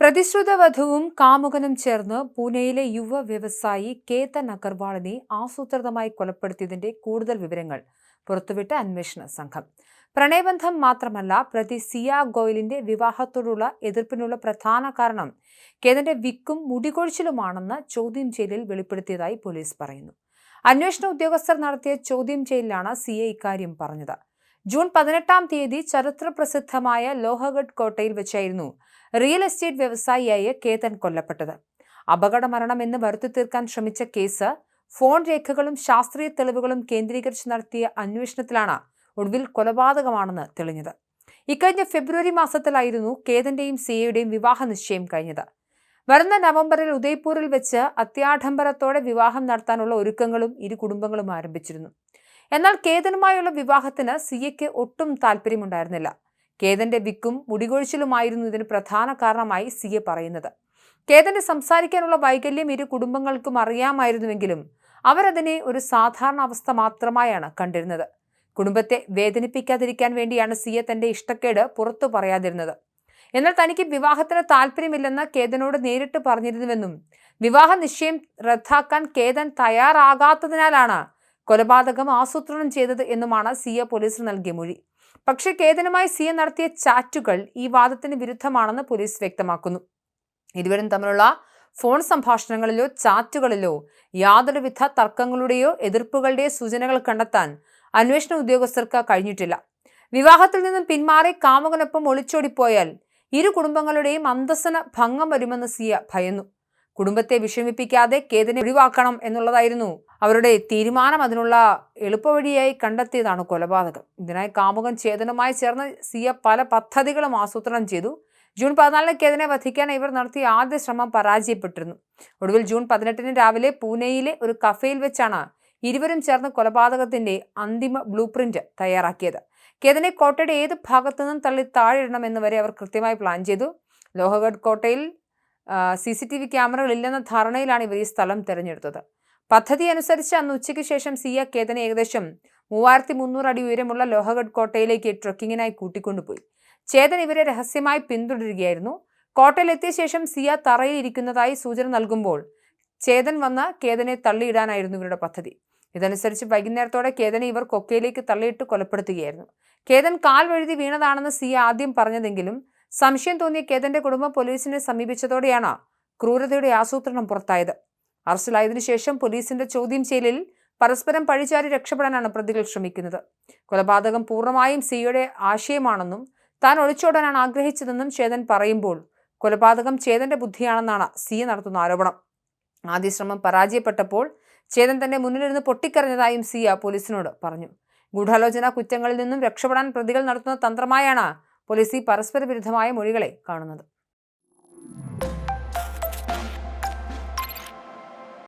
പ്രതിശ്രുത വധുവും കാമുകനും ചേർന്ന് പൂനെയിലെ യുവ വ്യവസായി കേതൻ അഗർവാളിനെ ആസൂത്രിതമായി കൊലപ്പെടുത്തിയതിന്റെ കൂടുതൽ വിവരങ്ങൾ പുറത്തുവിട്ട അന്വേഷണ സംഘം. പ്രണയബന്ധം മാത്രമല്ല, പ്രതി സിയ ഗോയലിന്റെ വിവാഹത്തോടുള്ള എതിർപ്പിനുള്ള പ്രധാന കാരണം കേതന്റെ വിക്കും മുടികൊഴിച്ചിലുമാണെന്ന് ചോദ്യം ചെയ്യലിൽ വെളിപ്പെടുത്തിയതായി പോലീസ് പറയുന്നു. അന്വേഷണ ഉദ്യോഗസ്ഥർ നടത്തിയ ചോദ്യം ചെയ്യലിലാണ് സിയ ഇക്കാര്യം പറഞ്ഞത്. ജൂൺ 18 ചരിത്രപ്രസിദ്ധമായ ലോഹഗഡ് കോട്ടയിൽ വെച്ചായിരുന്നു റിയൽ എസ്റ്റേറ്റ് വ്യവസായിയായ കേതൻ കൊല്ലപ്പെട്ടത്. അപകടമരണം എന്ന് വരുത്തി തീർക്കാൻ ശ്രമിച്ച കേസ് ഫോൺ രേഖകളും ശാസ്ത്രീയ തെളിവുകളും കേന്ദ്രീകരിച്ച് നടത്തിയ അന്വേഷണത്തിലാണ് ഒടുവിൽ കൊലപാതകമാണെന്ന് തെളിഞ്ഞത്. ഇക്കഴിഞ്ഞ ഫെബ്രുവരി മാസത്തിലായിരുന്നു കേതന്റെയും സിയയുടെയും വിവാഹ നിശ്ചയം കഴിഞ്ഞത്. വരുന്ന നവംബറിൽ ഉദയ്പൂരിൽ വെച്ച് അത്യാഡംബരത്തോടെ വിവാഹം നടത്താനുള്ള ഒരുക്കങ്ങളും ഇരു കുടുംബങ്ങളും ആരംഭിച്ചിരുന്നു. എന്നാൽ കേതനുമായുള്ള വിവാഹത്തിന് സിയയ്ക്ക് ഒട്ടും താല്പര്യമുണ്ടായിരുന്നില്ല. കേതന്റെ വിക്കും മുടികൊഴിച്ചിലുമായിരുന്നു ഇതിന് പ്രധാന കാരണമായി സിയ പറയുന്നത്. കേതന്റെ സംസാരിക്കാനുള്ള വൈകല്യം ഇരു കുടുംബങ്ങൾക്കും അറിയാമായിരുന്നുവെങ്കിലും അവരതിനെ ഒരു സാധാരണ അവസ്ഥ മാത്രമായാണ് കണ്ടിരുന്നത്. കുടുംബത്തെ വേദനിപ്പിക്കാതിരിക്കാൻ വേണ്ടിയാണ് സിയ തന്റെ ഇഷ്ടക്കേട് പുറത്തു പറയാതിരുന്നത്. എന്നാൽ തനിക്ക് വിവാഹത്തിന് താല്പര്യമില്ലെന്ന് കേതനോട് നേരിട്ട് പറഞ്ഞിരുന്നുവെന്നും വിവാഹ നിശ്ചയം റദ്ദാക്കാൻ കേതൻ തയ്യാറാകാത്തതിനാലാണ് കൊലപാതകം ആസൂത്രണം ചെയ്തത് എന്നുമാണ് സിയ പോലീസിന് നൽകിയ മൊഴി. പക്ഷേ കേതനുമായി സിയ നടത്തിയ ചാറ്റുകൾ ഈ വാദത്തിന് വിരുദ്ധമാണെന്ന് പോലീസ് വ്യക്തമാക്കുന്നു. ഇരുവരും തമ്മിലുള്ള ഫോൺ സംഭാഷണങ്ങളിലോ ചാറ്റുകളിലോ യാതൊരുവിധ തർക്കങ്ങളുടെയോ എതിർപ്പുകളുടെയോ സൂചനകൾ കണ്ടെത്താൻ അന്വേഷണ ഉദ്യോഗസ്ഥർക്ക് കഴിഞ്ഞിട്ടില്ല. വിവാഹത്തിൽ നിന്നും പിന്മാറി കാമുകനൊപ്പം ഒളിച്ചോടിപ്പോയാൽ ഇരു കുടുംബങ്ങളുടെയും അന്തസ്സിന് ഭംഗം വരുമെന്ന് സിയ ഭയന്നു. കുടുംബത്തെ വിഷമിപ്പിക്കാതെ കേതനെ ഒഴിവാക്കണം എന്നുള്ളതായിരുന്നു അവരുടെ തീരുമാനം. അതിനുള്ള എളുപ്പവഴിയായി കണ്ടെത്തിയതാണ് കൊലപാതകം. ഇതിനായി കാമുകൻ ചേതനുമായി ചേർന്ന് സിയ പല പദ്ധതികളും ആസൂത്രണം ചെയ്തു. ജൂൺ 14 കേതനെ വധിക്കാൻ ഇവർ നടത്തിയ ആദ്യ ശ്രമം പരാജയപ്പെട്ടിരുന്നു. ഒടുവിൽ ജൂൺ 18 രാവിലെ പൂനെയിലെ ഒരു കഫേയിൽ വെച്ചാണ് ഇരുവരും ചേർന്ന് കൊലപാതകത്തിന്റെ അന്തിമ ബ്ലൂ പ്രിന്റ് തയ്യാറാക്കിയത്. കേതനെ കോട്ടയുടെ ഏത് ഭാഗത്തു നിന്നും തള്ളി താഴെയിടണമെന്ന് വരെ അവർ കൃത്യമായി പ്ലാൻ ചെയ്തു. ലോഹഗഡ് കോട്ടയിൽ CCTV ക്യാമറകൾ ഇല്ലെന്ന ധാരണയിലാണ് ഇവർ ഈ സ്ഥലം തിരഞ്ഞെടുത്തത്. പദ്ധതി അനുസരിച്ച് അന്ന് ഉച്ചയ്ക്ക് ശേഷം സിയ കേതനെ ഏകദേശം 3300 അടി ഉയരമുള്ള ലോഹഗഡ് കോട്ടയിലേക്ക് ട്രക്കിങ്ങിനായി കൂട്ടിക്കൊണ്ടുപോയി. ചേതൻ ഇവരെ രഹസ്യമായി പിന്തുടരുകയായിരുന്നു. കോട്ടയിലെത്തിയ ശേഷം സിയ തറയിൽ ഇരിക്കുന്നതായി സൂചന നൽകുമ്പോൾ ചേതൻ വന്ന് കേതനെ തള്ളിയിടാനായിരുന്നു ഇവരുടെ പദ്ധതി. ഇതനുസരിച്ച് വൈകുന്നേരത്തോടെ കേതനെ ഇവർ കൊക്കയിലേക്ക് തള്ളിയിട്ട് കൊലപ്പെടുത്തുകയായിരുന്നു. കേതൻ കാൽ വഴുതി വീണതാണെന്ന് സിയ ആദ്യം പറഞ്ഞതെങ്കിലും സംശയം തോന്നിയ കേതന്റെ കുടുംബം പോലീസിനെ സമീപിച്ചതോടെയാണ് ക്രൂരതയുടെ ആസൂത്രണം പുറത്തായത്. അറസ്റ്റിലായതിനു ശേഷം പോലീസിന്റെ ചോദ്യം ചെയ്യലിൽ പരസ്പരം പഴിചാരി രക്ഷപ്പെടാനാണ് പ്രതികൾ ശ്രമിക്കുന്നത്. കൊലപാതകം പൂർണ്ണമായും സിയയുടെ ആശയമാണെന്നും താൻ ഒളിച്ചോടാനാണ് ആഗ്രഹിച്ചതെന്നും ചേതൻ പറയുമ്പോൾ കൊലപാതകം ചേതന്റെ ബുദ്ധിയാണെന്നാണ് സിയ നടത്തുന്ന ആരോപണം. ആദ്യ ശ്രമം പരാജയപ്പെട്ടപ്പോൾ ചേതൻ തന്റെ മുന്നിലിരുന്ന് പൊട്ടിക്കരഞ്ഞതായും സിയ പോലീസിനോട് പറഞ്ഞു. ഗൂഢാലോചന കുറ്റങ്ങളിൽ നിന്നും രക്ഷപ്പെടാൻ പ്രതികൾ നടത്തുന്ന തന്ത്രമായാണ് പോലീസ് ഈ പരസ്പര വിരുദ്ധമായ മൊഴികളെ കാണുന്നത്.